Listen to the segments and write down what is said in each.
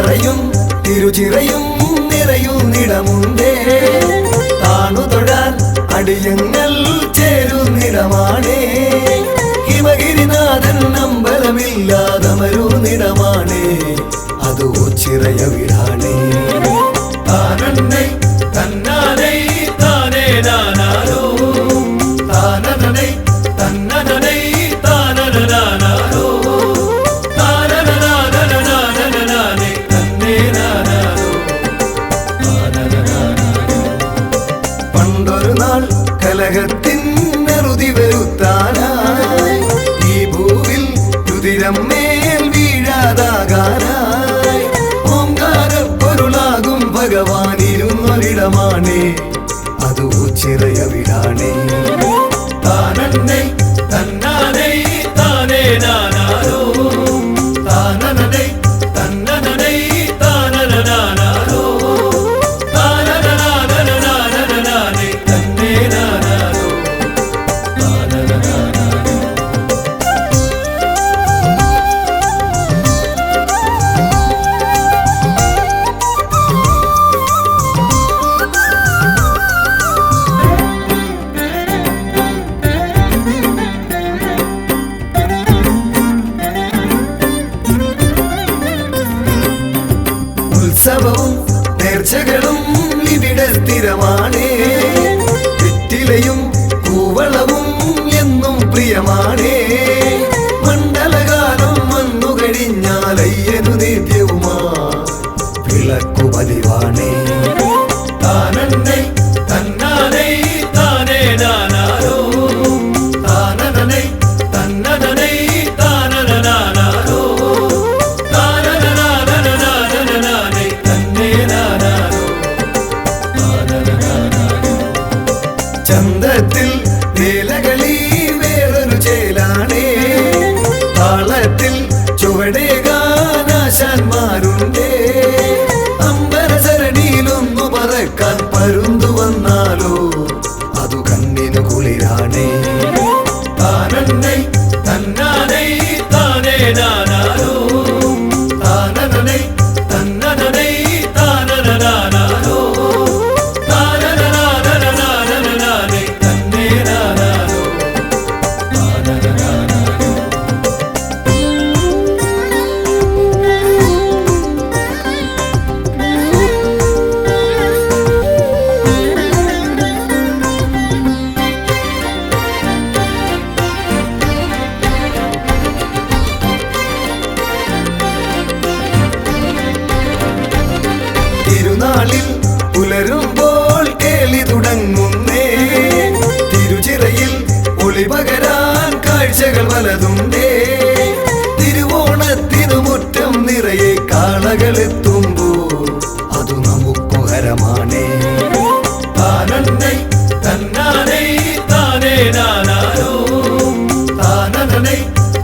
അത്തറയും തിരുചിറയും നിറയുന്നിടമുണ്ടേ. താണു തൊഴാൻ അടിയങ്ങൾ ചേരുന്നിടമാണേ. ഹിമഗിരിനാഥൻ അമ്പലമില്ലാതമരുന്നിടമാണേ. അത് ഓച്ചിറയ വീടാണേ. താനന്നൈ തന്നാനൈ താനേ നാനാരോ താനനനൈ തന്നനനൈ താനനനാനാരോ താനനനാനനനാനനനാനൈ തന്നേ നാനാരോ താനനനാനാരോ. പണ്ടൊരു നാൾ കലഹത്തിൻ നെറുതി വരുത്താനായി ഈ ഭൂവിൽ രുതിരം മേൽ വീഴാതാകാനായി ഓംകാരപ്പൊരുളാകും ഭഗവാൻ ഇരുന്നൊരിടമാണേ. അത് ഓച്ചിറയ വീടാണേ. താനന്നൈ തന്നാനൈ താനേ നാനാരോ താനനനൈ തന്നനനൈ താനനനാനാരോ താനനനാനനനാനനനാനൈ തന്നേ നാനാരോ താനനനാനാരോ. ഉത്സവവും നേർച്ചകളും ഇവിടെ സ്ഥിരമാണേ. വെറ്റിലയും കൂവളവും എന്നും പ്രിയമാണേ. മണ്ഡലകാലം വന്നു കഴിഞ്ഞാൽ അയ്യനു നിത്യവുമാ വിളക്കു പതിവാണേ. താനന്നൈ തന്നാനൈ താനേ നാനാരോ താനനനൈ തന്നനനൈ താനനനാനാരോ താനനനാനനനാനനനാനൈ തന്നേ നാനാരോ താനനനാനാരോ. ചന്തത്തിൽ വേലകളി വേറൊരു ചേലാണേ. താളത്തിൽ ചുവടേകാനാശാന്മാരുണ്ടേ. അമ്പരസരണിയിലൊന്നു പറക്കാൻ പരുന്തു വന്നാലോ അതു കണ്ണിനു കുളിരാണേ. താനന്നൈ തന്നാനൈ താനേ നാനാരോ താനനനൈ തന്നനനൈ താനനനാനാരോ താനനനാനനനാനനനാനൈ തന്നേ നാനാരോ താനനനാനാരോ. തിരുനാളിൽ പുലരുമ്പോൾ കേളി തുടങ്ങുന്നേ. തിരുചിറയിൽ ഒളി പകരാൻ കാഴ്ചകൾ പലതുണ്ടേ. തിരുവോണത്തിനു മുറ്റം നിറയെ കാളകളെത്തുമ്പോൾ അതു നമുക്കു ഹരമാണേ. താനന്നൈ തന്നാനൈ താനേ നാനാരോ താനനനൈ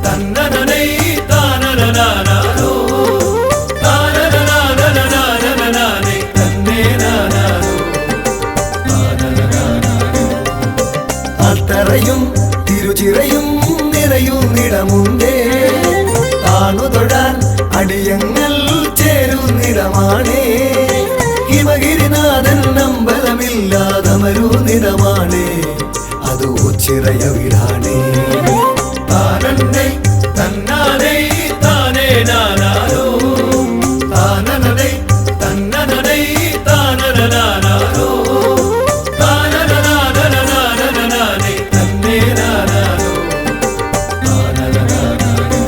തന്നനനൈ താനനനാനാരോ താനനനാനനനാനനനാനൈ തന്നേ നാനാരോ താനനനാനാരോ. അത്തറയും തിരുചിറയും നിറയുന്നിടമുണ്ടേ. താണു തൊഴാൻ അടിയങ്ങൾ ചേരുന്നിടമാണേ. ഹിമഗിരിനാഥൻ അമ്പലമില്ലാതമരുന്നിടമാണേ. അത് ഓച്ചിറയ വീടാണേ. താനന്നൈ തന്നാനൈ താനേ നാനാരോ താനനനൈ തന്നനനൈ താനനനാനാരോ താനനനാനനനാനനനാനൈ തന്നേ നാനാരോ താനനനാനാരോ.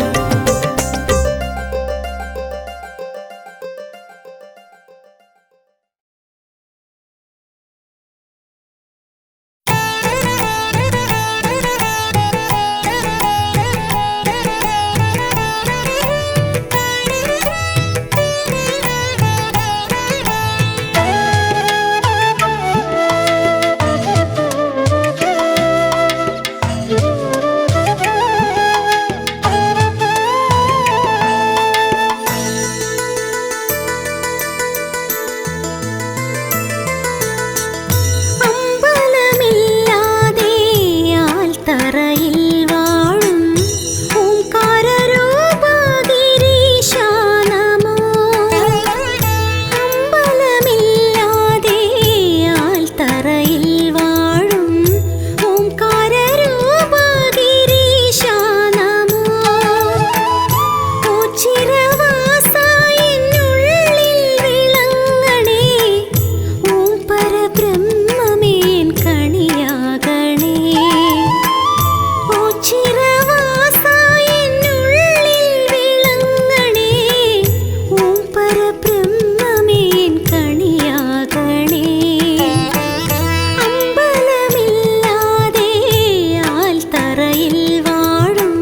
തറയിൽ വാഴും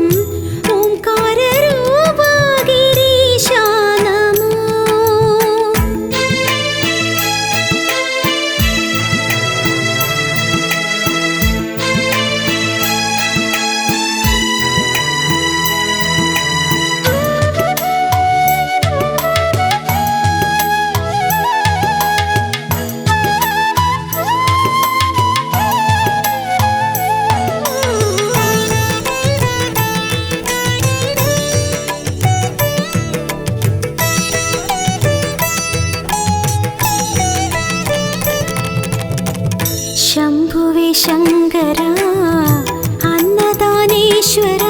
ഓംകാരരൂപ ഗിരീശ നമോ. ശംഭുവേ ശങ്കര അന്നദാനേശ്വര,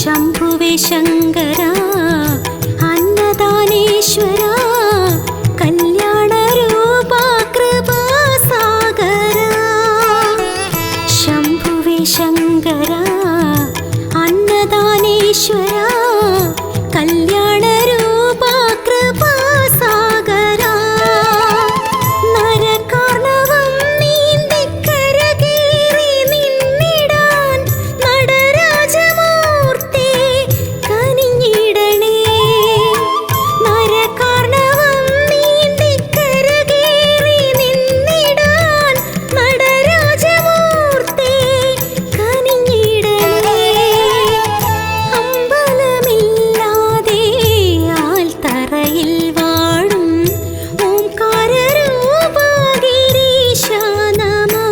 ശംഭുവേ ശങ്കര അന്നദാനേശ്വര, കല്യാണരൂപ കൃപാസാഗര. ശംഭുവേ ശങ്കര അന്നദാനേശ്വര, കല്യാണരൂപ കൃപാസാഗര. നരകാർണവം നീന്തിക്കരകേറി നിന്നിടാൻ നടരാജമൂർത്തി കനിഞ്ഞിടണേ. നരകാർണവം നീന്തിക്കരകേറി നിന്നിടാൻ നടരാജമൂർത്തി കനിഞ്ഞിടണേ. അമ്പലമില്ലാതെ ആൽത്തറയിൽ വാഴും ഓംകാരരൂപ ഗിരീശ നമോ.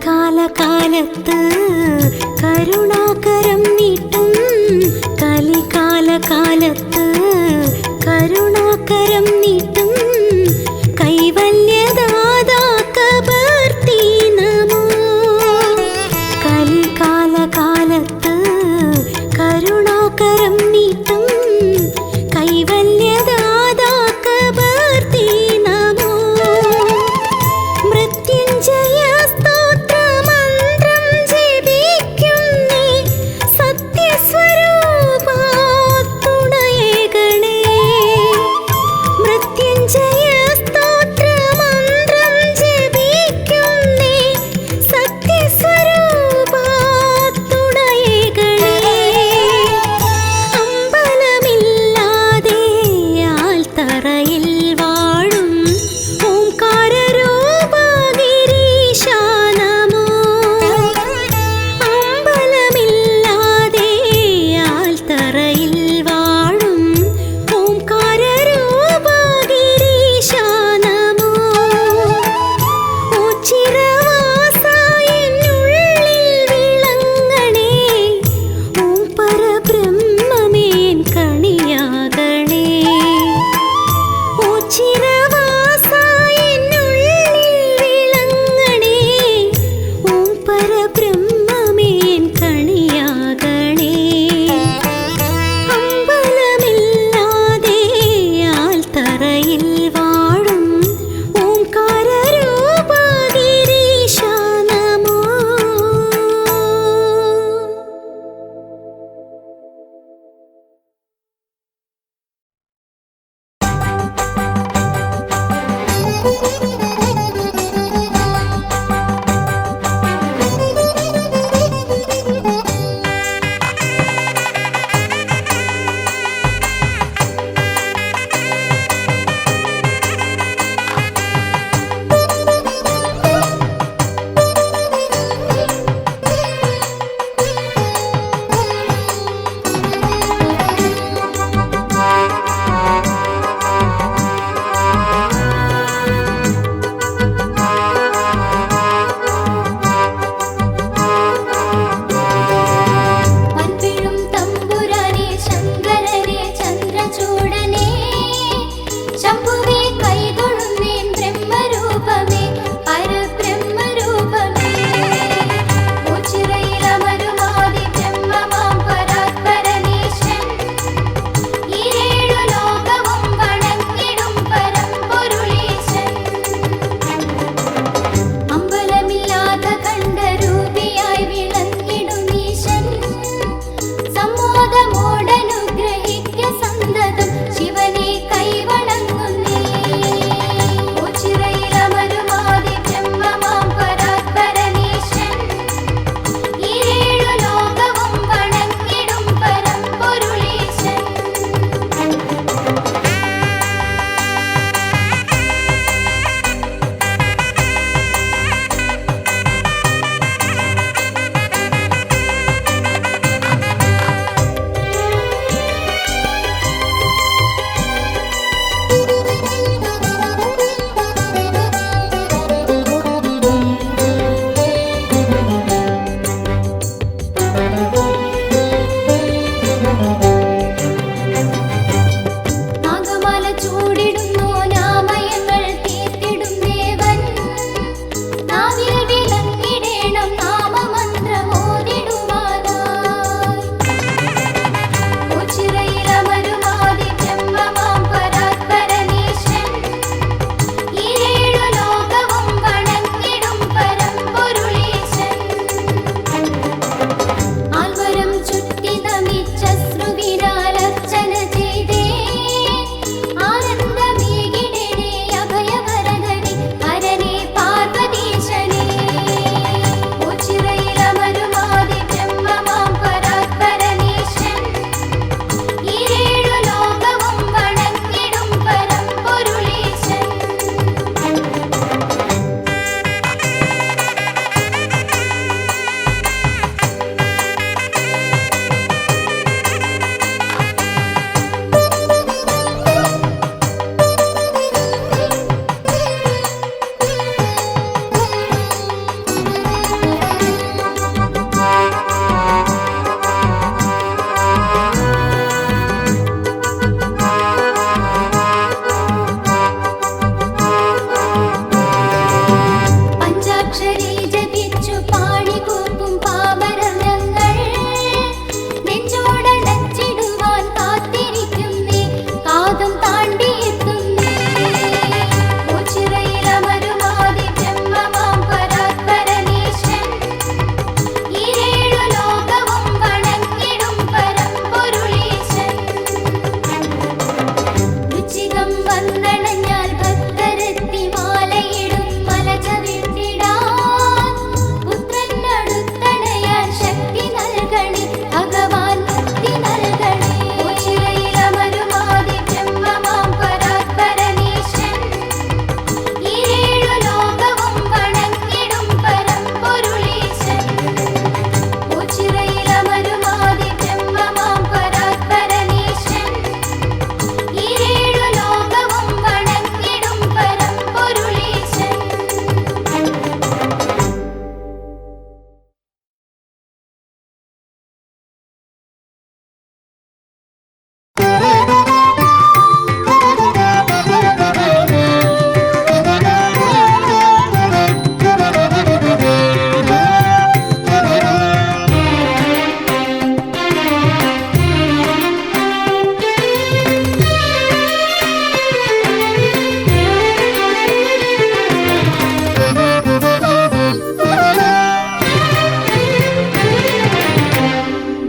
കലികാലകാലത്ത് കരുണാകരം നീട്ടും, കലികാലകാലത്ത് കരുണാകരം നീട്ടും, കൈവല്യദാതാ കബർത്തി നമോ. കലികാലകാലത്ത് കരുണാകരം നീട്ടും, കൈവല്യദാതാ കബർത്തി നമോ. മൃത്യുഞ്ജയ സ്തോത്രമന്ത്രം ജപിക്കുന്നേ സത്യസ്വരൂപാ തുണയേകണേ. മൃത്യുഞ്ജയ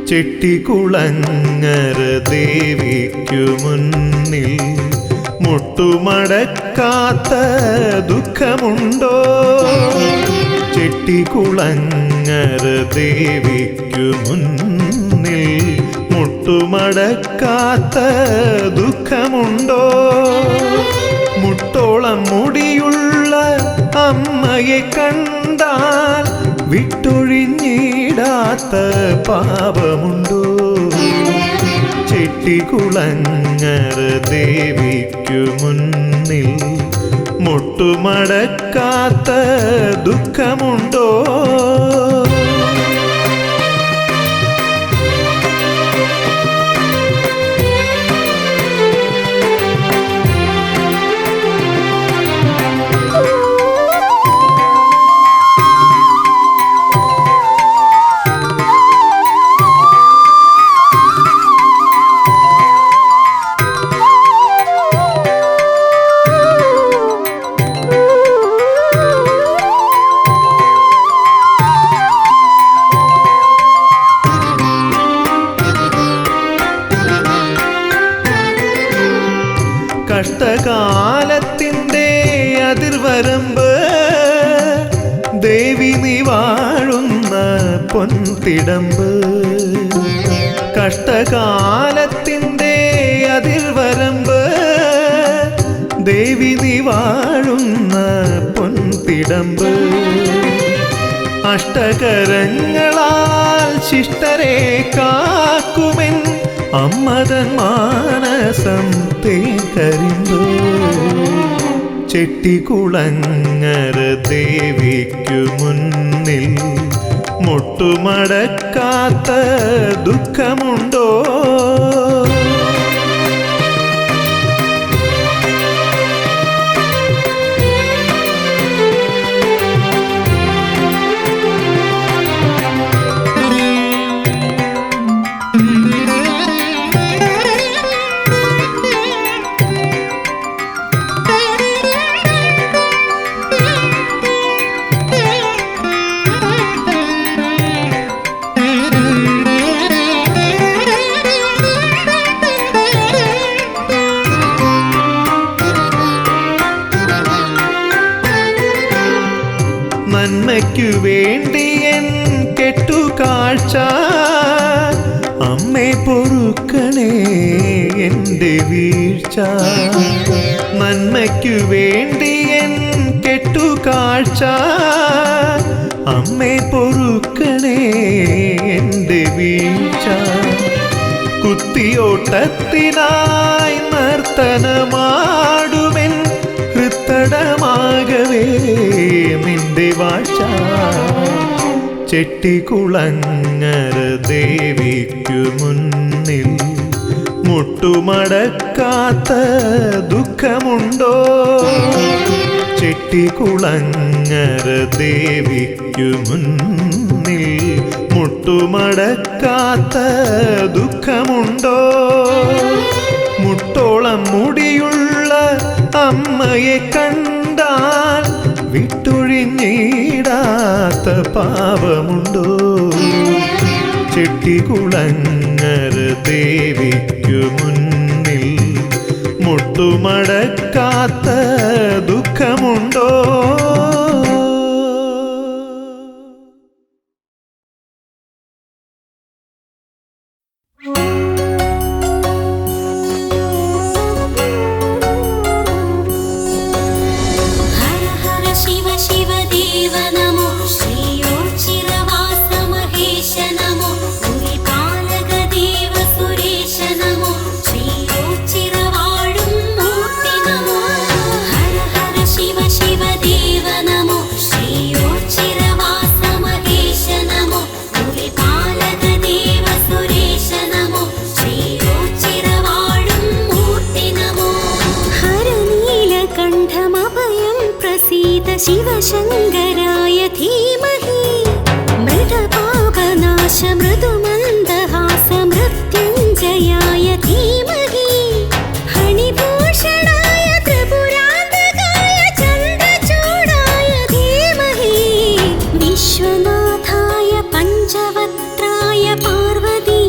ചെട്ടികുളങ്ങര ദേവിക്കു മുന്നിൽ മുട്ടുമടക്കാത്ത ദുഃഖമുണ്ടോ? ചെട്ടികുളങ്ങര ദേവിക്കു മുന്നിൽ മുട്ടുമടക്കാത്ത ദുഃഖമുണ്ടോ? മുട്ടോളം മുടിയുള്ള അമ്മയെ കണ്ടാൽ വിട്ടൊഴിഞ്ഞിടാത്ത പാപമുണ്ടോ? ചെട്ടികുളങ്ങര ദേവിക്കു മുന്നിൽ മുട്ടുമടക്കാത്ത ദുഃഖമുണ്ടോ? കഷ്ടകാലത്തിൻ്റെ അതിർവരമ്പ് ദേവി നീ വാഴുന്ന പൊൻതിടമ്പ്. കഷ്ടകാലത്തിൻ്റെ അതിർവരമ്പ് ദേവി നീ വാഴുന്ന പൊൻതിടമ്പ്. അഷ്ടകരങ്ങളാൽ ശിഷ്ടരെ കാക്കുമെൻ അമ്മതൻ മാനസം തേക്കരിന്തോ? ചെട്ടികുളങ്ങര ദേവിക്കു മുന്നിൽ മുട്ടുമടക്കാത്ത ദുഃഖമുണ്ടോ? നന്മയ്ക്കു വേണ്ടി എൻ കെട്ടുകാഴ്ച അമ്മേ പൊറുക്കണേ എൻ്റെ വീഴ്ച. നന്മയ്ക്കു വേണ്ടി എൻ കെട്ടുകാഴ്ച അമ്മേ പൊറുക്കണേ എൻ്റെ വീഴ്ച. കുത്തിയോട്ടത്തിനായി നർത്തനമാടുമെൻ ഹൃത്തടമാകവേ നിന്റെ വാഴ്ച. ചെട്ടികുളങ്ങര ദേവിക്കു മുന്നിൽ മുട്ടുമടക്കാത്ത ദുഃഖമുണ്ടോ? ചെട്ടികുളങ്ങര ദേവിക്കു മുന്നിൽ മുട്ടുമടക്കാത്ത ദുഃഖമുണ്ടോ? മുട്ടോളം മുടിയുള്ള അമ്മയെ കണ്ടാൽ വിട്ടൊഴിഞ്ഞിടാത്ത പാപമുണ്ടോ? ചെട്ടികുളങ്ങര ദേവിക്കു മുന്നിൽ മുട്ടുമടക്കാത്ത ദുഃഖമുണ്ടോ? शिवशङ्कराय धीमहि मृतपापनाश मृदुमन्दहास मृत्युञ्जयाय धीमहि हणिभूषणाय त्रिपुरान्तकाय चन्द्रचूडाय धीमहि विश्वनाथाय पञ्चवक्त्राय पार्वती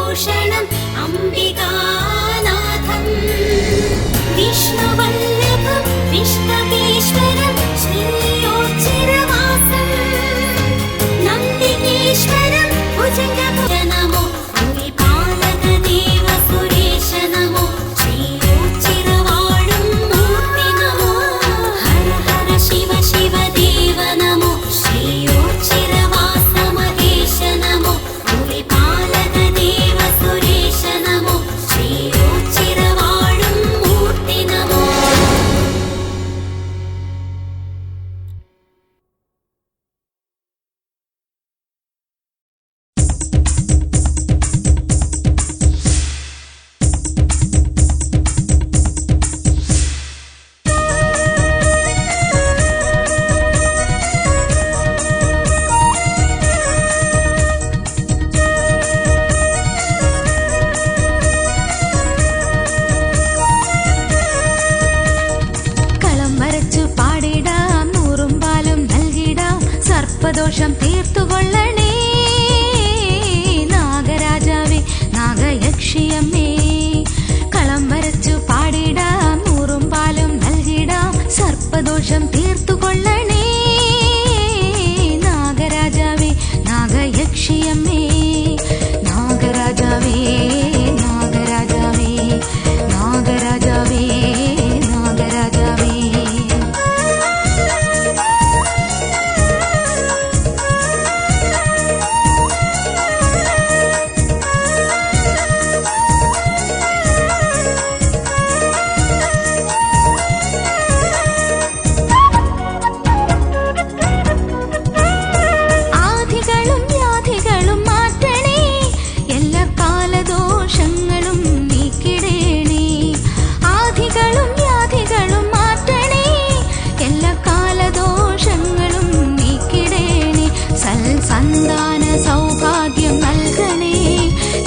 विष्णुभूषणम् अम्बिकानाथं विष्णुवल्लभं विष्णुकेश्वरं श्रीयोच्चिरवासं नन्दिकेश्वरं भुजङ्गभुज नमो भुविपालकदेव सुरेश नमो श्रीयोच्चिरवाळुं मूर्ति नमो हर हर शिव शिव देव नमो श्रीयोच्चिरवास महेश नमो भुविपालकदेव सुरेश नमो श्रीयोच्चिरवाळुं मूर्ति नमो സർപ്പദോഷം തീർത്തുകൊള്ളണേ നാഗരാജാവേ നാഗയക്ഷിയമ്മേ കളം വരച്ചു പാടിടാം നൂറും പാലും നൽകിടാം സർപ്പദോഷം തീർത്തുകൊള്ളണേ നാഗരാജാവേ നാഗയക്ഷിയമ്മേ നാഗരാജാവേ നാഗരാജാവേ നാഗരാജാവേ നാഗരാജാവേ സന്താന സൗഭാഗ്യം നൽകണേ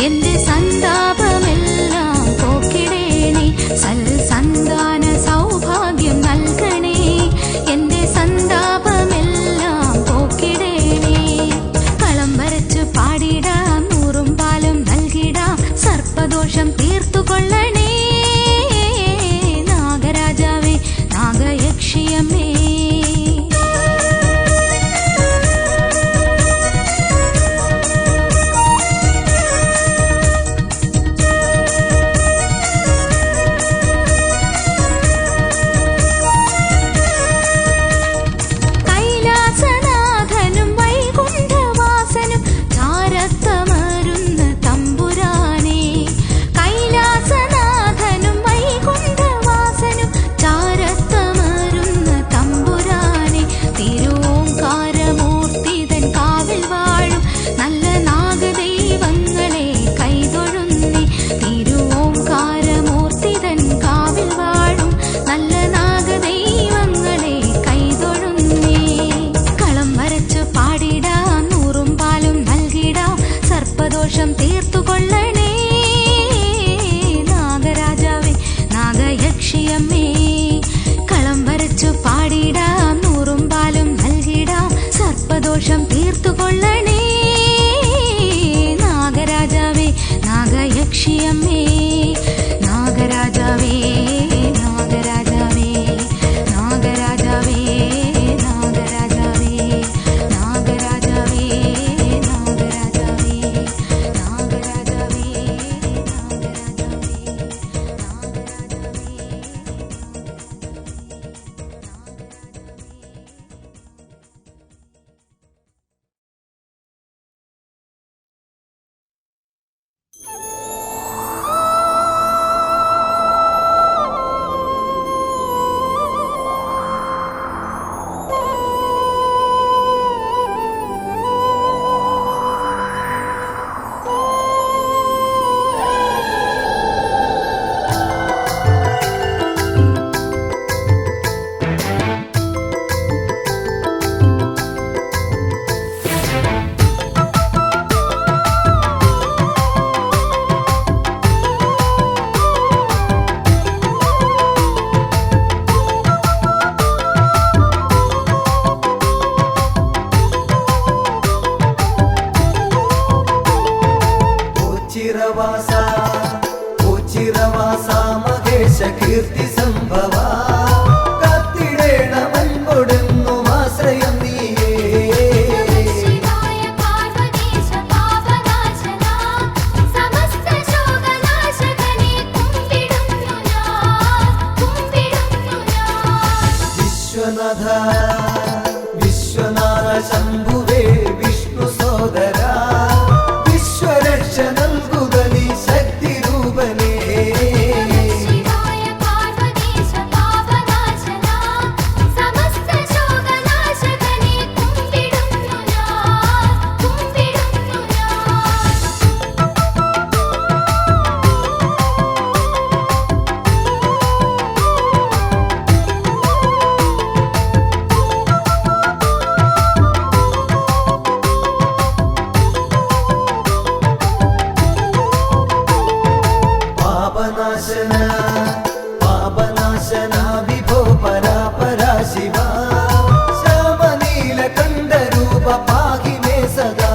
എന്റെ സന്താപമെല്ലാം പോക്കിടേണേ സന്താന സൗഭാഗ്യം നൽകണേ എന്റെ സന്താപമെല്ലാം പോക്കിടേണേ കളം വരച്ചു പാടിടാം നൂറും പാലും നൽകിടാം സർപ്പദോഷം തീർത്തുകൊള്ളണേ നാഗരാജാവേ നാഗയക്ഷിയമ്മേ സർപ്പദോഷം തീർത്തുകൊള്ളണേ നാഗരാജാവേ നാഗയക്ഷിയമ്മേ കളം വരച്ചു പാടിടാം നൂറും പാലും നൽകിടാം സർപ്പദോഷം തീർത്തുകൊള്ളണേ നാഗരാജാവേ നാഗയക്ഷിയമ്മേ നാഗരാജാവേ നാഗരാജാവേ നാഗരാജാവേ നാഗരാജാവേ നാഗരാജാവേ ഓച്ചിറവാസ ഓച്ചിറവാസ മഹേശ കീർത്തി സംഭവ കാത്തിടേണമെൻകൊടുന്നും ആശ്രയം നീയേ വിശ്വനാഥ വിശ്വനാഥ ശംഭുവേ വിഷ്ണു സോദര വിശ്വരക്ഷ നൽകുക നീ ശക്തി രൂപനേ പാപനാശന പാപനാശന വിഭോ പരാപരാ ശിവ ശ്യാമനീലകണ്ഠ രൂപ പാഹി മേ സദാ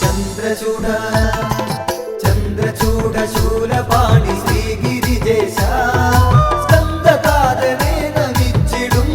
ചന്ദ്രചൂഡ ചന്ദ്രചൂഡ ശൂലപാണി ശ്രീഗിരിജേശ സ്കന്ദകാരനെ നമിച്ചിടും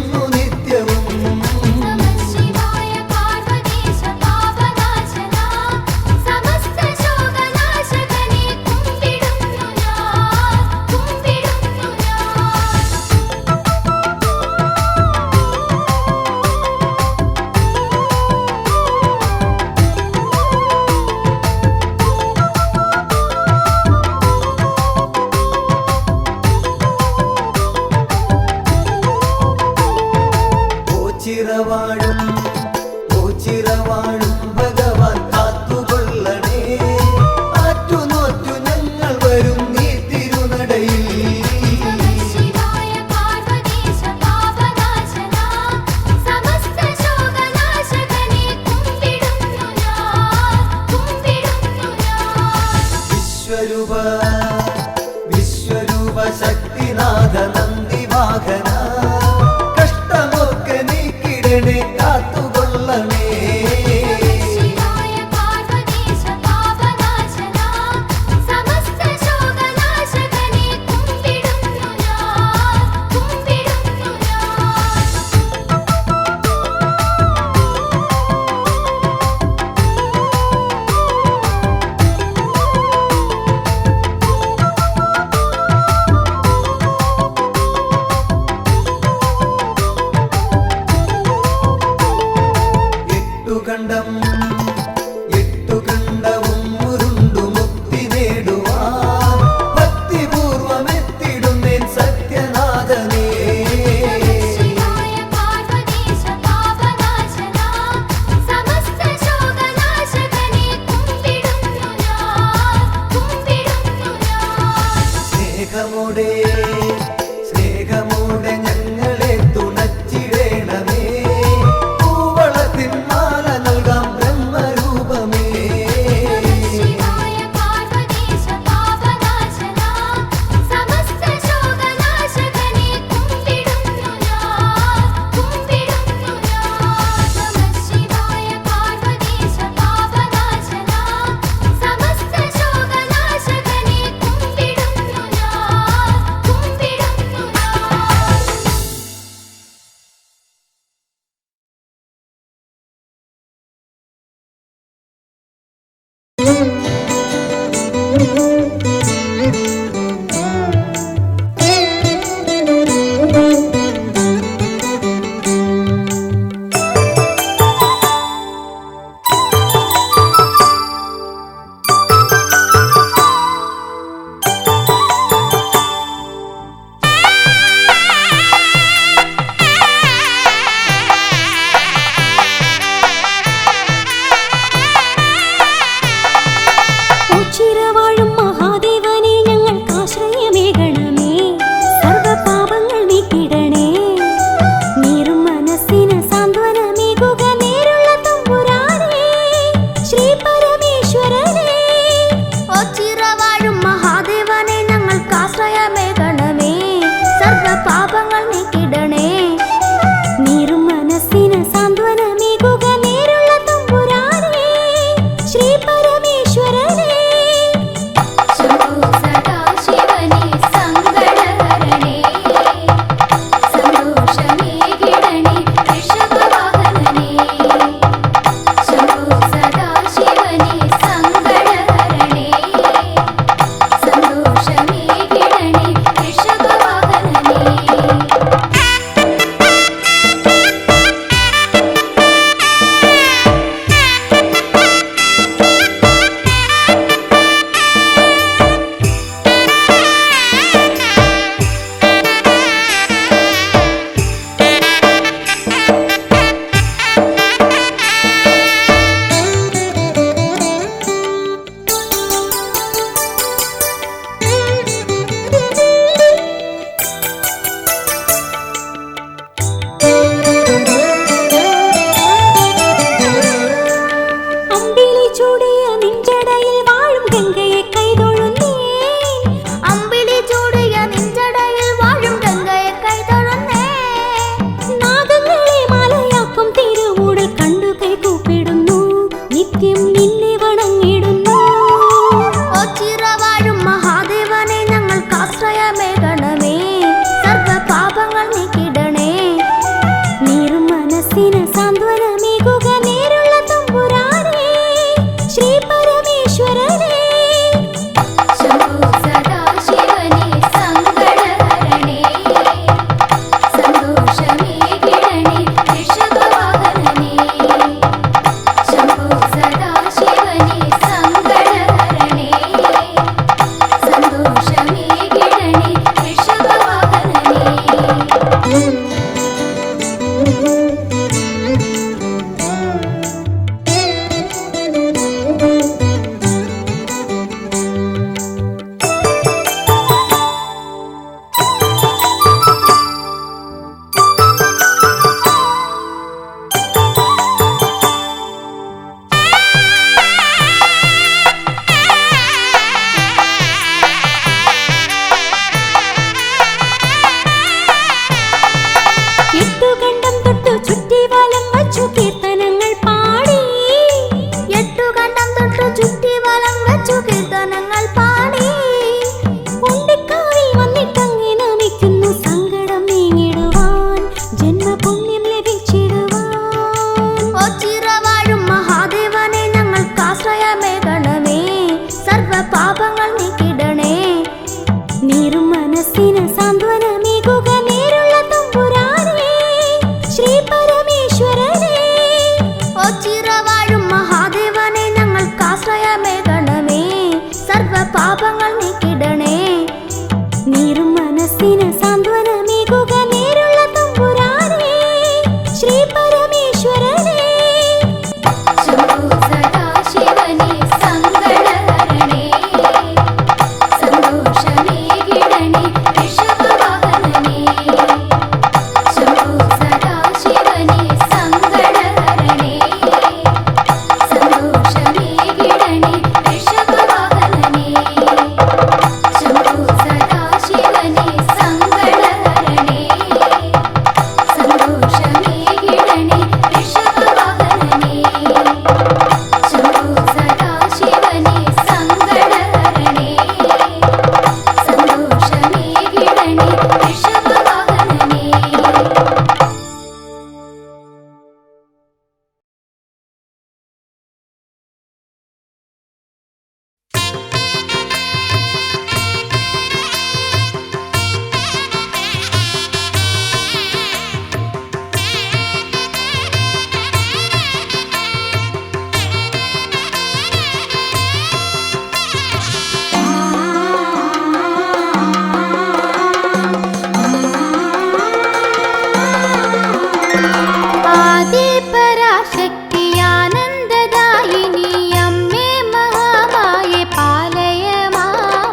ആദിപരാശക്തിയാനന്ദദായിനി അമ്മേ മഹാമായേ പാലയ മാം.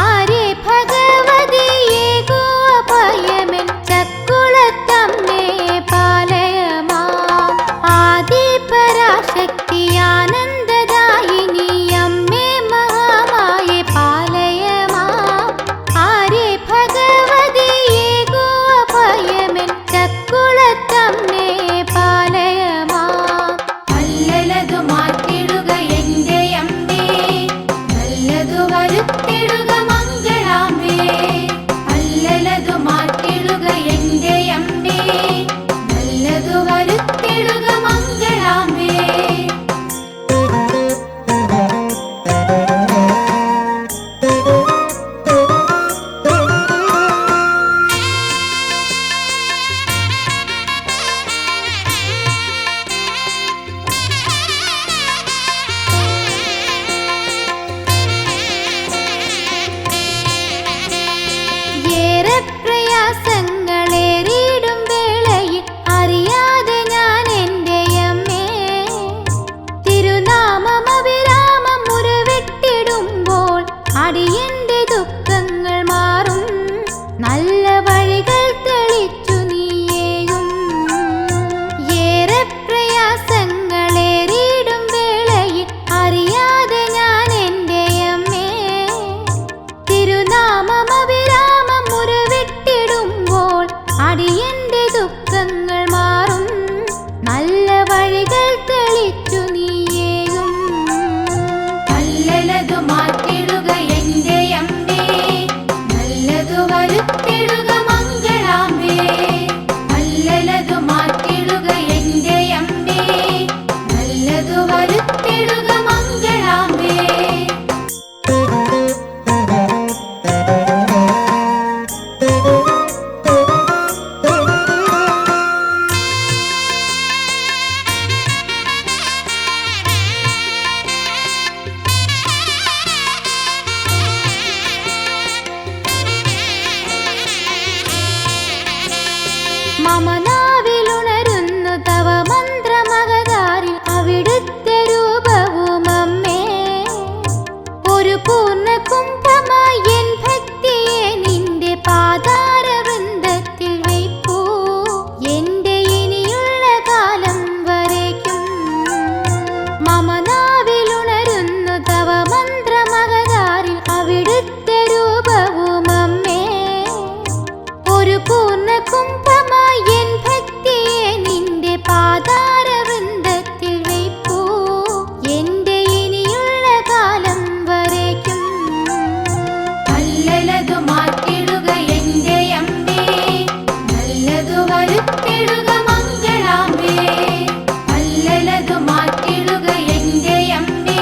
ആരേ ഭഗവതിയേകോ അഭയമെൻ ചക്കുളത്തമ്മേ പാലയ മാം. ആദിപരാശക്തിയാനന്ദദായിനി അമ്മേ മഹാമായേ പാലയ മാം. ആരേ ഭഗവതിയേകോ അഭയമെൻ ചക്കുളത്തമ്മേ പാലയ മാം. നല്ലതു മാറ്റിടുക എന്റെ അമ്മേ, നല്ലതു വരുത്തിടുക മംഗളാംബേ. നല്ലതു മാറ്റിടുക എന്റെ അമ്മേ, നല്ലതു വരുത്തിടുക മംഗളാംബേ. ഏറെ പ്രയാസങ്ങളേറിയിടും വേളയിൽ അറിയാതെ ഞാൻ എൻ്റെ അമ്മേ തിരുനാമം അവിരാമം മുറിവിട്ടിടുമ്പോൾ അടിയന്റെ ദുഃഖങ്ങൾ മാറും. നല്ല വഴികൾ തെളിച്ചു നീയേകും. ഏറെ പ്രയാസങ്ങളേറിയിടും വേളയിൽ അറിയാതെ ഞാൻ എൻ്റെ അമ്മേ തിരുനാമം അവിരാമം മുറിവിട്ടിടുമ്പോൾ അടിയന്റെ ദുഃഖങ്ങൾ മാറും. നല്ല വഴികൾ തെളിച്ചു നീയേകും. നല്ലതു മാറ്റിടുക എന്റെ അമ്മേ, നല്ലതു വരുത്തിടുക മംഗളാംബേ. നല്ലതു മാറ്റിടുക എന്റെ അമ്മേ, നല്ലതു വരുത്തിടുക മംഗളാംബേ. മമ നാവിലുണരുന്നു തവ മന്ത്രമകതാരിൽ അവിടുത്തെ രൂപവും അമ്മേ. ഒരു പൂർണ്ണ കുംഭമായി എൻ ഭക്തിയെ നിന്റെ പാതാരവൃന്ദത്തിൽ വയ്പ്പൂ. എന്റെ ഇനിയുള്ള കാലം വരയ്ക്കും. മമ നാവിലുണരുന്നു തവ മന്ത്രമകതാരിൽ അവിടുത്തെ രൂപവും അമ്മേ. ഒരു പൂർണ്ണ കുംഭമായി എൻ ഭക്തിയെ നിന്റെ പാതാരവൃന്ദത്തിൽ വയ്പ്പൂ. എന്റെ ഇനിയുള്ള കാലം വരയ്ക്കും. നല്ലതു മാറ്റിടുക എന്റെ അമ്മേ, നല്ലതു വരുത്തിടുക മംഗളാംബേ. നല്ലതു മാറ്റിടുക എന്റെ അമ്മേ,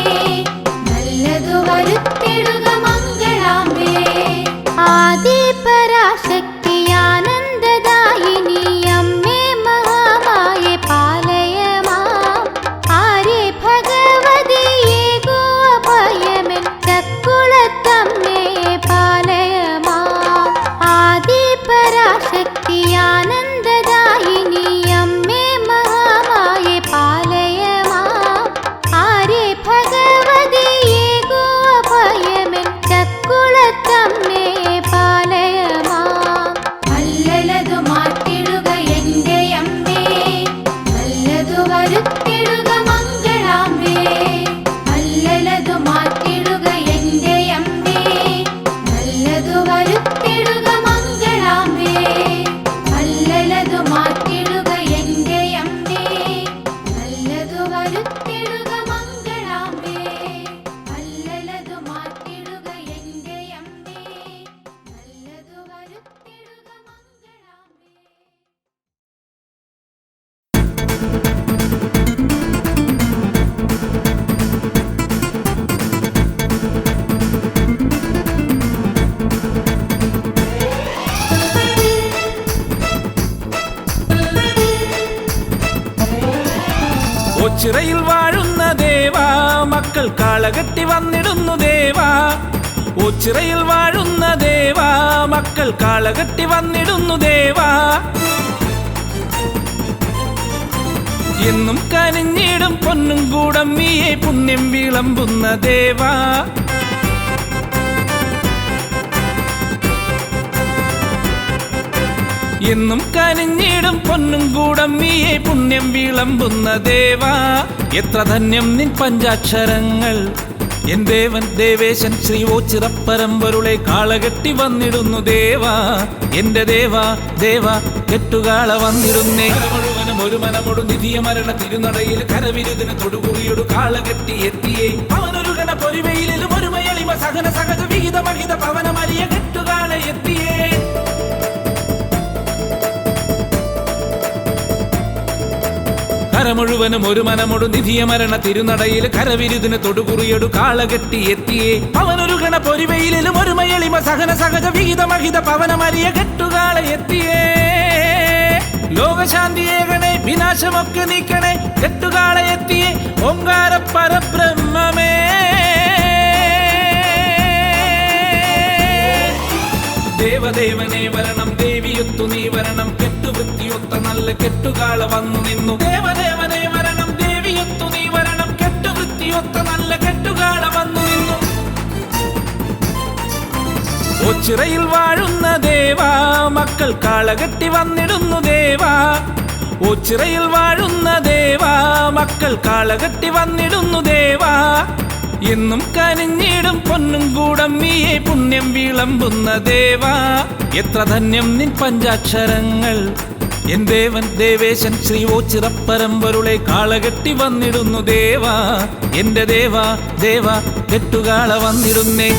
നല്ലതു വരുത്തിടുക മംഗളാംബേ. ആദിപരാശക്തിയാനന്ദദായിനി അമ്മേ മഹാമായേ പാലയ മാം. ആരേ ഭഗവതിയേകോ അഭയമെൻ ചക്കുളത്തമ്മേ പാലയ മാം. ആദിപരാശക്തിയാനന്ദദായിനി അമ്മേ മഹാമായേ പാലയ മാം. ആരേ ഭഗവതിയേകോ അഭയമെൻ ചക്കുളത്തമ്മേ പാലയ മാം. നല്ലതു മാറ്റിടുക എന്റെ അമ്മേ, നല്ലതു വരുത്തിടുക മംഗളാംബേ. നല്ലതു മാറ്റിടുക എന്റെ അമ്മേ, നല്ലതു വരുത്തിടുക മംഗളാംബേ. നല്ലതു മാറ്റിടുക എന്റെ അമ്മേ, നല്ലതു വരുത്തിടുക മംഗളാംബേ. നല്ലതു മാറ്റിടുക എന്റെ അമ്മേ, നല്ലതു വരുത്തിടുക മംഗളാംബേ. ഓച്ചിറയിൽ വാഴുന്ന ദേവാ, മക്കൾ കാളകെട്ടി വന്നിടുന്നു ദേവാ. ഓച്ചിറയിൽ വാഴുന്ന ദേവാ, മക്കൾ കാളകെട്ടി വന്നിടുന്നു ദേവാ. എന്നും കനിഞ്ഞിടും പൊന്നും കൂടം നീയെ പുണ്യം വിളമ്പുന്ന ദേവാ എന്നും കനിഞ്ഞിടും പൊന്നും കൂടം നീയെ പുണ്യം വിളമ്പുന്ന ദേവാ എത്ര ധന്യം നിൻ പഞ്ചാക്ഷരങ്ങൾ എൻ ദേവൻ ദേവേശൻ ശ്രീ ഓച്ചിറപ്പരമ്പൊരുളെ കാളകെട്ടി വന്നിടുന്നു ദേവാ എന്റെ ദേവാ ദേവാ കെട്ടുകാള വന്നിടുന്നേ മുഴുവനും ഒരു മനമൊടു നിധിയ മരണ തിരുനടയിൽ കരവിരുതിന് തൊടുകുറിയൊടു കാളകെട്ടി എത്തിയേ അവനൊരു ഗണ പൊരിവയിലും ഒരു മയളിമ സഹന സഹജ വിഹിത മഹിത പവന മരിയ കെട്ടുകാള എത്തിയേ മുഴുവനും ഒരു മനമൊടു നിധിയ മരണ തിരുനടയിൽ കരവിരുതിന് തൊടുകുറിയൊടു കാളകെട്ടി എത്തിയേ അവനൊരു ഗണ പൊരിവയിലും ഒരു മയളിമ സഹന സഹജ വിഹിത മഹിത പവന മരിയ കെട്ടുകാള എത്തിയേ ലോകശാന്തിയേകണേ വിനാശമൊക്കെ നീക്കണേ കെട്ടുകാള എത്തിയേ ഓങ്കാര പരബ്രഹ്മമേ ദേവദേവനെ വരണം ദേവിയൊത്തു നീ വരണം കെട്ടുവൃത്തിയൊത്ത നല്ല കെട്ടുകാള വന്നു നിന്നു ദേവദേവനെ വരണം ദേവിയൊത്തു നീ വരണം കെട്ടുവൃത്തിയൊത്ത നല്ല കെട്ടുകാള വന്നു നിന്നു ഓച്ചിറയിൽ വാഴുന്ന ദേവാ മക്കൾ കാളകെട്ടി വന്നിടുന്നു ദേവാ ഓച്ചിറയിൽ വാഴുന്ന ദേവാ മക്കൾ കാളകെട്ടി വന്നിടുന്നു ദേവാ എന്നും കനിഞ്ഞിടും പൊന്നും കൂടം നീയെ പുണ്യം വിളമ്പുന്ന ദേവാ എത്ര ധന്യം നിൻ പഞ്ചാക്ഷരങ്ങൾ എൻ ദേവൻ ദേവേശൻ ശ്രീ ഓച്ചിറപ്പരമ്പൊരുളെ കാളകെട്ടി വന്നിടുന്നു ദേവാ എന്റെ ദേവാ ദേവാ കെട്ടുകാള വന്നിടുന്നേ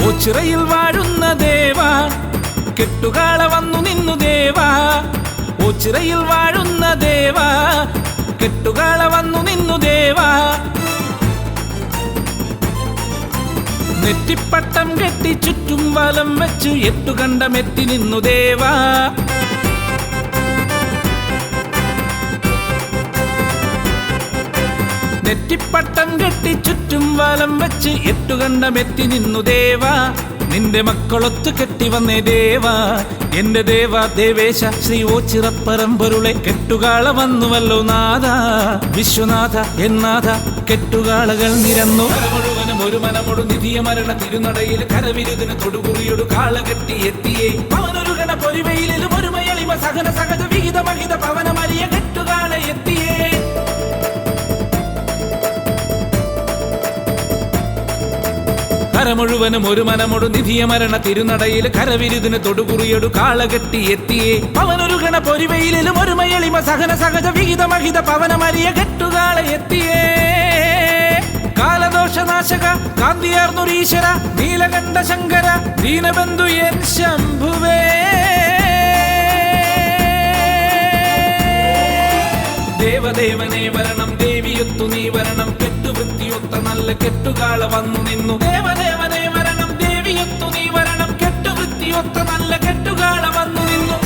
ഓച്ചിറയിൽ വാഴുന്ന ദേവാ കെട്ടുകാള വന്നു നിന്നു ദേവാ ഓച്ചിറയിൽ വാഴുന്ന ദേവാ കെട്ടുകാള വന്നു നിന്നു ദേവാ നെറ്റിപ്പട്ടം കെട്ടി ചുറ്റും വലം വെച്ചു എട്ടുകണ്ടമെത്തി നിന്നു ദേവാ നെറ്റിപ്പട്ടം കെട്ടി ചുറ്റും വലം വെച്ച് എട്ടുകണ്ടമെത്തി നിന്നു ദേവാ നിന്റെ മക്കളൊത്തു കെട്ടി വന്നേ ദേവാ എന്റെ ദേവാ ദേവേശ ശ്രീ ഓച്ചിറപ്പരമ്പൊരുളെ കെട്ടുകാള വന്നുവല്ലോ നാഥ വിശ്വനാഥ എന്നാഥ കെട്ടുകാളകൾ നിരന്നു മുഴുവനും ഒരു മനമൊടു നിധിയ മരണ തിരുനടയിൽ കരവിരുതിന് തൊടുകുറിയൊടു കാളകെട്ടി എത്തിയേ അവനൊരു ഗണ പൊരിവയിലും ഒരു മയളിമ സഹന സഹജ വിഹിത മഹിത പവന മരിയ കെട്ടുകാള എത്തിയേ മുഴുവനും ഒരു മനമൊടു നിധിയ മരണ തിരുനടയിൽ കരവിരുതിന് തൊടുകുറിയൊടു കാളകെട്ടി എത്തിയേ അവനൊരു ഗണ പൊരിവയിലും ഒരു മയളിമ സഹന സഹജ വിഹിത മഹിത പവന മരിയ കെട്ടുകാള എത്തിയേ കാലദോഷനാശക കാന്തിയാർന്നുരീശ്വര നീലകണ്ഠ ശങ്കര ദീനബന്ധു എൻ ശംഭുവേ ദേവദേവനെ വരണം ദേവിയൊത്തു നീ വരണം കെട്ടുവൃത്തിയൊത്ത നല്ല കെട്ടുകാള വന്നു നിന്നു ദേവദേവനെ വരണം ദേവിയൊത്തു നീ വരണം കെട്ടുവൃത്തിയൊത്ത നല്ല കെട്ടുകാള വന്നു നിന്നു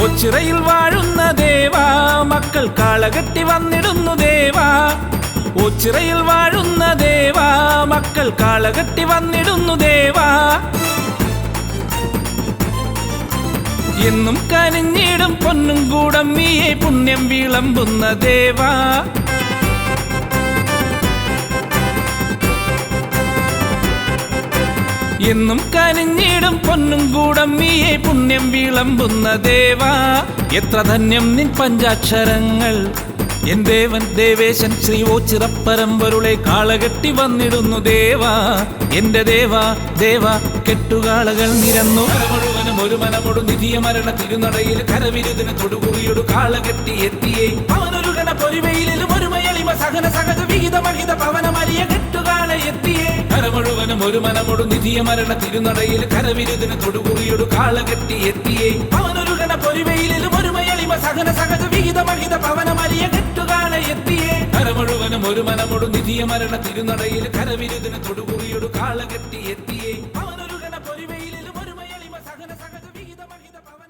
ഓച്ചിറയിൽ വാഴുന്ന ദേവാ മക്കൾ കാളകെട്ടി വന്നിടുന്നു ദേവാ ഓച്ചിറയിൽ വാഴുന്ന ദേവാ മക്കൾ കാളകെട്ടി വന്നിടുന്നു ദേവാ എന്നും കനിഞ്ഞിടും പൊന്നും കൂടം നീയെ പുണ്യം വിളമ്പുന്ന ദേവാ എന്നും കനിഞ്ഞിടും പൊന്നും കൂടം നീയെ പുണ്യം വിളമ്പുന്ന ദേവാ എത്ര ധന്യം നിൻ പഞ്ചാക്ഷരങ്ങൾ എൻ ദേവൻ ദേവേശൻ ശ്രീ ഓച്ചിറപ്പരമ്പൊരുളെ കാളകെട്ടി വന്നിടുന്നു ദേവാ എന്റെ ദേവാ ദേവാ കെട്ടുകാളകൾ നിരന്നു മുഴുവനും ഒരു മനമൊടു നിധിയ മരണ തിരുനടയിൽ കരവിരുതിന് തൊടുകുറിയൊടു കാളകെട്ടി എത്തിയേ അവനൊരു ഗണ പൊരിവയിലും ഒരു മയളിമ സഹന സഹജ വിഹിത മഹിത പവന മരിയ കെട്ടുകാള എത്തിയേ മുഴുവനും ഒരു മനമൊടു നിധിയ മരണ തിരുനടയിൽ കരവിരുതിന് തൊടുകുറിയൊടു കാളകെട്ടി എത്തിയേ അവനൊരു ഗണ പൊരിവയിലും ഒരു മയളിമ സഹന സഹജ വിഹിത മഹിത പവന മരിയ കെട്ടുകാള എത്തിയേ മുഴുവനും ഒരു മനമൊടു നിധിയ മരണ തിരുനടയിൽ കരവിരുതിന് തൊടുകുറിയൊടു കാളകെട്ടി എത്തിയേ അവനൊരു ഗണ പൊരിവയിലും ഒരു മയളിമ സഹന സഹജ വിഹിത മഹിത പവന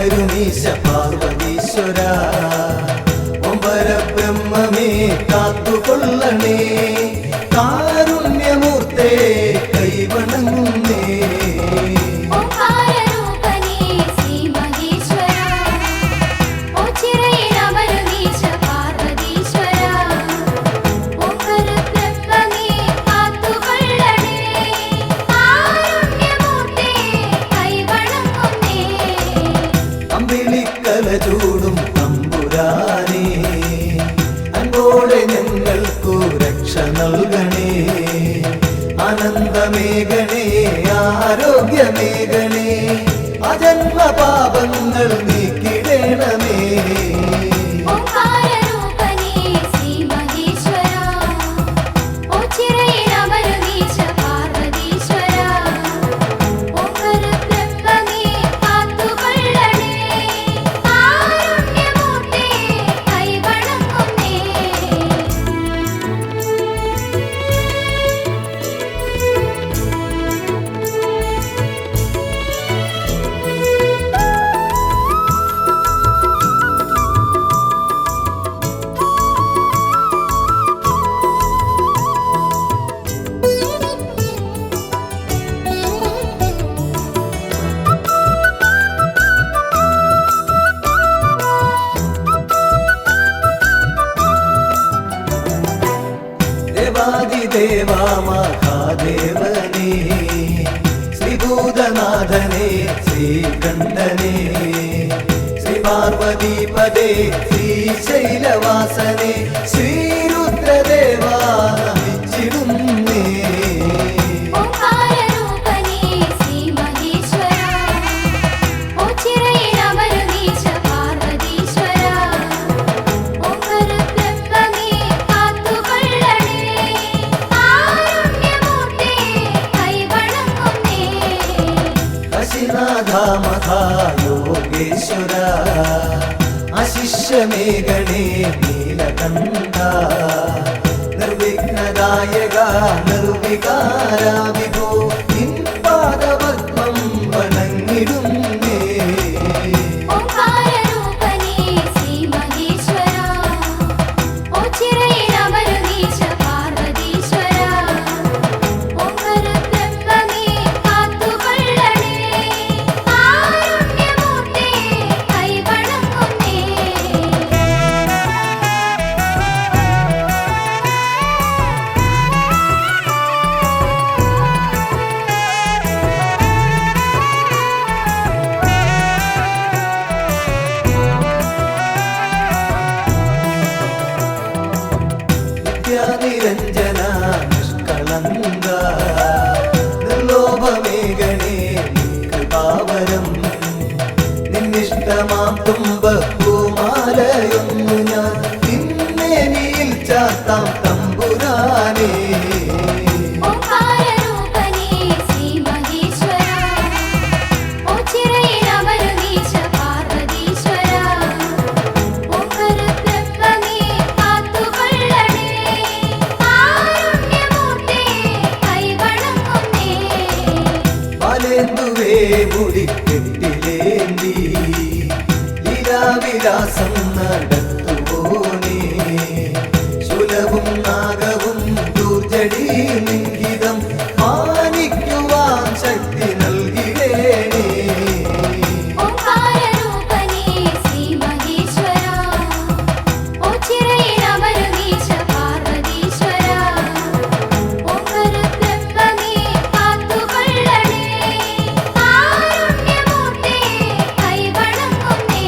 കരുണീശ പാർവതീശ്വര ഒമ്പര ബ്രഹ്മമേ കാത്തുകൊള്ളണേ കാരുണ്യമൂർത്തേ കൈവണങ്ങുന്നേ ഓംകാരരൂപനേ ശ്രീ മഹേശ്വര ഓച്ചിറയിലമരുന്നീശ പാർവതീശ്വര ഓംകാര ബ്രഹ്മമേ കാത്തുകൊള്ളണേ കാരുണ്യമൂർത്തേ കൈവണങ്ങുന്നേ അമ്പിളിക്കല ചൂടും തമ്പുരാനേ അൻപോടെ ഞങ്ങൾക്കു രക്ഷ നൽകണേ ആനന്ദമേഘണേ ആരോഗ്യമേഘണേ അജന്മ പാപങ്ങൾ നീക്കിടണമേ ഓംകാരരൂപനേ ശ്രീ മഹേശ്വര ഓച്ചിറയിലമരുന്നീശ പാർവതീശ്വര ഓംകാര ബ്രഹ്മമേ കാത്തുകൊള്ളണേ കാരുണ്യമൂർത്തേ കൈവണങ്ങുന്നേ ദേവാദിദേവാ മഹാദേവനേ ശ്രീഭൂതനാഥനേ ശ്രീകണ്ഠനേ ശ്രീ പാർവതീപദേ ശ്രീശൈലവാസനേ ശ്രീരുദ്രദേവാ നമിച്ചിടുന്നേ ഓംകാരരൂപനേ ശ്രീ മഹേശ്വര ഓച്ചിറയിലമരുന്നീശ പാർവതീശ്വര ഓംകാര ബ്രഹ്മമേ കാത്തുകൊള്ളണേ കാരുണ്യമൂർത്തേ കൈവണങ്ങുന്നേ കാശിനാഥ മഹായോഗേശ്വര അശിഷ്യമേഘണേ നീലകണ്ഠ നിർവിഘ്നദായക നിർവികാര വിഭോ നിൻ പാദപത്മം വണങ്ങിടുന്നേ ഓംകാരരൂപനേ ശ്രീ മഹേശ്വര ഓച്ചിറയിലമരുന്നീശ പാർവതീശ്വര ഓംകാര ബ്രഹ്മമേ കാത്തുകൊള്ളണേ കാരുണ്യമൂർത്തേ കൈവണങ്ങുന്നേ നിത്യാനിരഞ്ജന നിഷ്കളങ്ക നിർലോഭമേഘണേ കൃപാവരം നിന്നിഷ്ടമാം തുമ്പപ്പൂമാലയൊന്നു ഞാൻ നിന്നേനിയിൽ ചാത്താം തമ്പുരാനേ ഓംകാരരൂപനേ ശ്രീ മഹേശ്വര ഓച്ചിറയിലമരുന്നീശ പാർവതീശ്വര ഓംകാര ബ്രഹ്മമേ കാത്തുകൊള്ളണേ കാരുണ്യമൂർത്തേ കൈവണങ്ങുന്നേ പാലേന്തുവേ മുടിക്കെട്ടിലേന്തി ലീലാവിലാസം നടത്തുവോനേ ശൂലവും നാഗവും ദൂർജടി ലിംഗിതം മാനിക്കുവാൻ ശക്തി നൽകിടേണേ ഓംകാരരൂപനേ ശ്രീ മഹേശ്വര ഓച്ചിറയിലമരുന്നീശ പാർവതീശ്വര ഓംകാര ബ്രഹ്മമേ കാത്തുകൊള്ളണേ കാരുണ്യമൂർത്തേ കൈവണങ്ങുന്നേ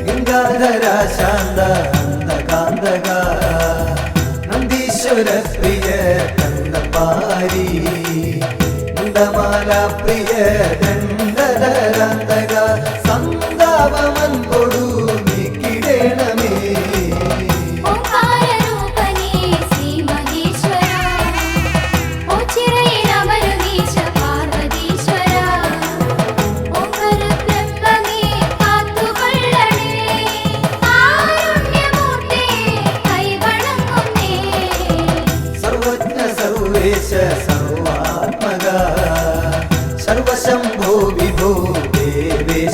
ഗംഗാധര ശാന്ത അന്തകാന്തക നന്ദീശ്വര പ്രിയ കണ്ടപാരി നന്ദമാല പ്രിയ ദണ്ഡധര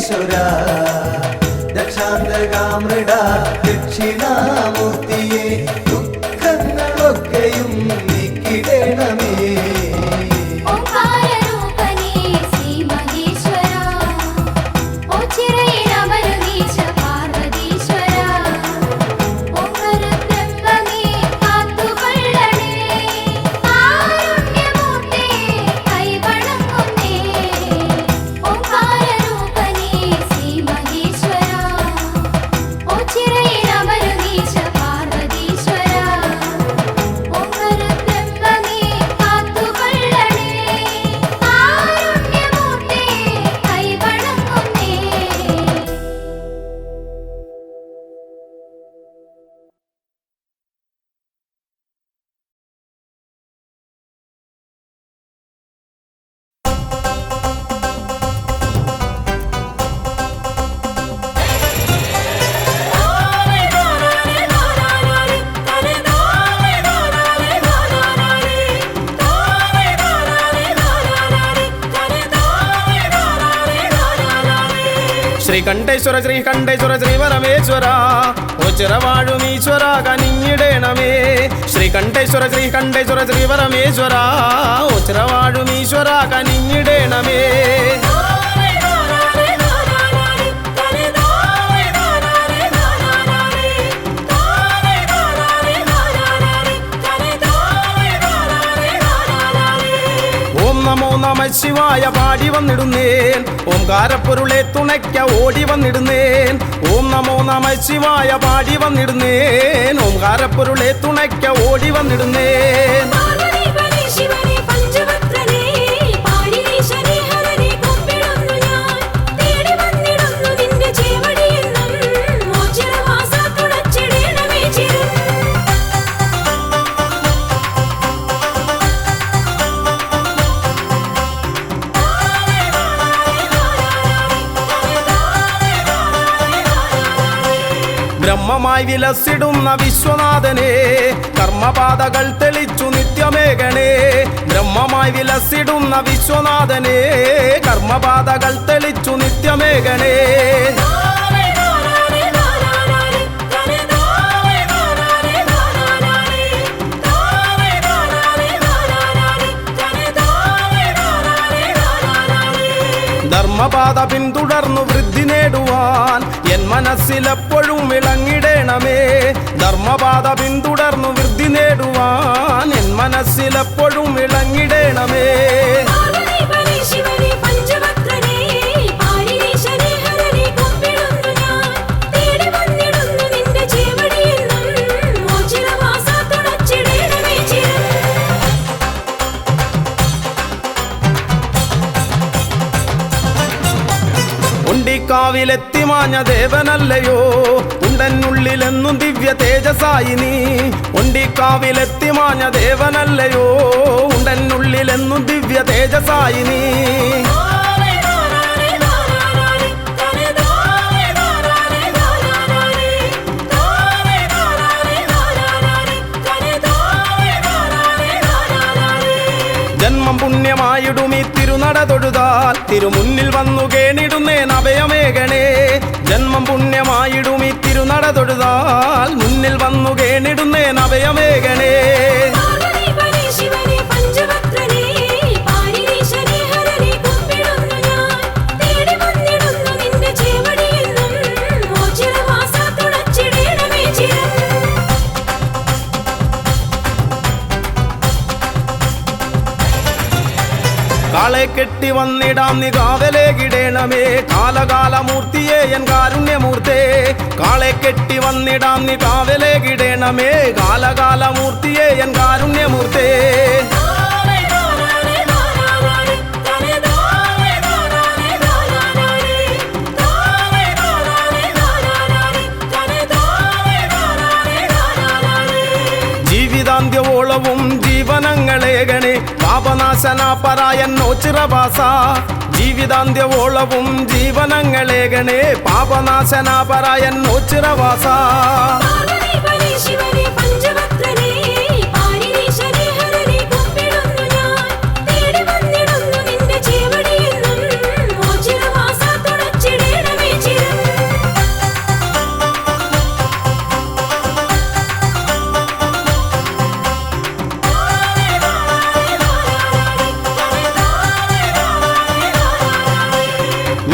ഈശ്വര ദക്ഷാന്തകാമൃഡ ദക്ഷിണാമൂർത്തിയെ ദുഃഖങ്ങളൊക്കെയും നീക്കിടണമേ ഓംകാരരൂപനേ ശ്രീ മഹേശ്വര ഓച്ചിറയിലമരുന്നീശ പാർവതീശ്വര ഓംകാരബ്രഹ്മമേ കാത്തുകൊള്ളണേ കാരുണ്യമൂർത്തേ കൈവണങ്ങുന്നേ ഓംകാരരൂപനേ ശ്രീ മഹേശ്വര ഓച്ചിറയിലമരുന്നീശ പാർവതീശ്വര ഓംകാരബ്രഹ്മമേ കാത്തുകൊള്ളണേ കാരുണ്യമൂർത്തേ കൈവണങ്ങുന്നേ ശ്രീകണ്ഠേശ്വര ശ്രീകണ്ഠേശ്വര ശ്രീപരമേശ്വര ഒച്ചിറവാഴുമീശ്വര കനിഞ്ഞിടേണമേ ശ്രീകണ്ഠേശ്വര ശ്രീകണ്ഠേശ്വര ശ്രീപരമേശ്വര ഒച്ചിറവാഴുമീശ്വര കനിഞ്ഞിടേണമേ ഓം നമോ നമ ശിവായ പാടി വന്നിടുന്നേൻ ഓംകാരപ്പൊരുളെ തുണയ്ക്ക ഓടി വന്നിടുന്നേൻ ഓം നമോ നമ ശിവായ പാടി വന്നിടുന്നേൻ ഓംകാരപ്പൊരുളെ തുണയ്ക്ക ഓടി വന്നിടുന്നേൻ പാർവതീപതി ശിവനെ പഞ്ചവക്രനേ പാരിണീശനെ ഹരനെ കൊമ്പിടുന്നു ഞാൻ തേടി വന്നിടുന്നു നിന്റെ ചേവടിയെന്നും മോചനവാസ തുടച്ചിടേണമേ ചിരം ബ്രഹ്മമായി വിലസിടുന്ന വിശ്വനാഥനെ കർമ്മപാതകൾ തെളിച്ചു നിത്യമേകണേ ബ്രഹ്മമായി വിലസിടുന്ന വിശ്വനാഥനെ കർമ്മപാതകൾ തെളിച്ചു നിത്യമേകണേ ധർമ്മപാത പിന്തുടർന്നു വൃദ്ധി നേടുവാൻ എൻ മനസ്സിലെപ്പോഴും വിളങ്ങിടേണമേ ധർമ്മപാത പിന്തുടർന്നു വൃദ്ധി നേടുവാൻ എൻ മനസ്സിലെപ്പോഴും വിളങ്ങിടേണമേ പാർവതീപതി ശിവനെ പഞ്ചവക്രനേ പാരിണീശനെ ഹരനെ കൊമ്പിടുന്നു ഞാൻ തേടി വന്നിടുന്നു നിന്റെ ചേവടിയെന്നും മോചനവാസ തുടച്ചിടേണമേ ചിരം ഉണ്ടിക്കാവിലെത്തി മാഞ്ഞ ദേവനല്ലയോ ഉണ്ടനുള്ളിലെന്നും ദിവ്യ തേജസായി നീ ഉണ്ടിക്കാവിലെത്തി മാഞ്ഞ ദേവനല്ലയോ ഉണ്ടനുള്ളിലെന്നും ദിവ്യ തേജസായി നീ ജന്മം പുണ്യമായിടും ഈ തിരുനട തൊഴുതാൽ തിരുമുന്നിൽ വന്നു കേണിടുന്നേൻ അഭയമേകണേ ജന്മം പുണ്യമായിടും ഈ തിരുനട തൊഴുതാൽ മുന്നിൽ വന്നു കേണിടുന്നേൻ അഭയമേകണേ പാർവതീപതി ശിവനെ പഞ്ചവക്രനേ പാരിണീശനെ ഹരനെ കൊമ്പിടുന്നു ഞാൻ തേടി വന്നിടുന്നു നിന്റെ ചേവടിയെന്നും മോചനവാസ തുടച്ചിടേണമേ ചിരം കാളെ കെട്ടി വന്നിടാം നീ കാവലേകിടേണമേ കാലകാലമൂർത്തിയെ എൻ കാരുണ്യമൂർത്തേ കാളെ കെട്ടി വന്നിടാം നീ കാവലേകിടേണമേ കാലകാലമൂർത്തിയെ എൻ കാരുണ്യമൂർത്തേ ജീവിതാന്ത്യവോളവും ജീവനങ്ങളേകണേ പാപനാശന പരായന്നോ ചിറവാസ ജീവിതാന്ത്യവോളവും ജീവനങ്ങളേകണേ പാപനാശന പരായന്നോ ചിറവാസ പാർവതീപതി ശിവനെ പഞ്ചവക്രനേ പാരിണീശനെ ഹരനെ കൊമ്പിടുന്നു ഞാൻ തേടി വന്നിടുന്നു നിന്റെ ചേവടിയെന്നും മോചനവാസ തുടച്ചിടേണമേ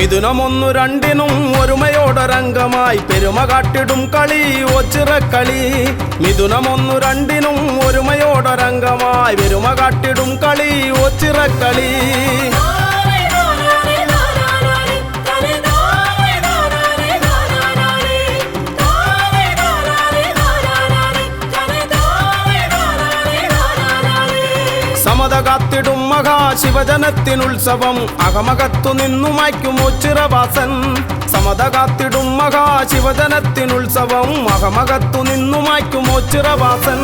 മിഥുനമൊന്നു രണ്ടിനും ഒരുമയോടൊരംഗമായി പെരുമ കാട്ടിടും കളി ഒച്ചിറക്കളി. മിഥുനമൊന്നു രണ്ടിനും ഒരുമയോടൊരംഗമായി പെരുമ കാട്ടിടും കളി ഒച്ചിറക്കളി. സമത കാത്തിടും മഹാശിവജനത്തിനുത്സവം അകമകത്തു നിന്നു മായ്ക്കും ഒച്ചിറവാസൻ. സമത കാത്തിടും മഹാശിവജനത്തിനുത്സവം അകമകത്തു നിന്നു മായ്ക്കും ഒച്ചിറവാസൻ.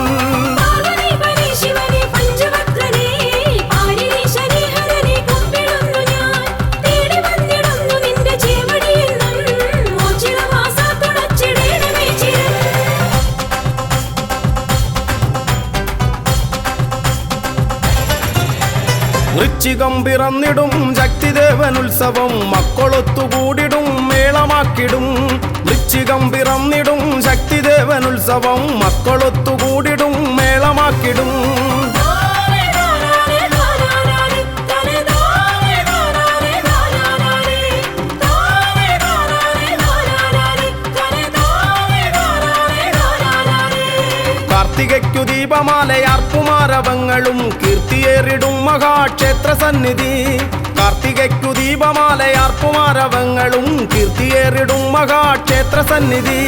വൃശ്ചികം പിറന്നിടും ശക്തിദേവനുത്സവം മക്കളൊത്തുകൂടിടും മേളമാക്കിടും. വൃശ്ചികം പിറന്നിടും ശക്തിദേവനുത്സവം മക്കളൊത്തുകൂടിടും മേളമാക്കിടും. കാർത്തികയ്ക്കു ദീപമാലയാർപ്പുമാരവങ്ങളും കീർത്തിയേറിടും മഹാക്ഷേത്ര സന്നിധി. കാർത്തികയ്ക്കു ദീപമാലയാർപ്പുമാരവങ്ങളും കീർത്തിയേറിടും മഹാക്ഷേത്ര സന്നിധി.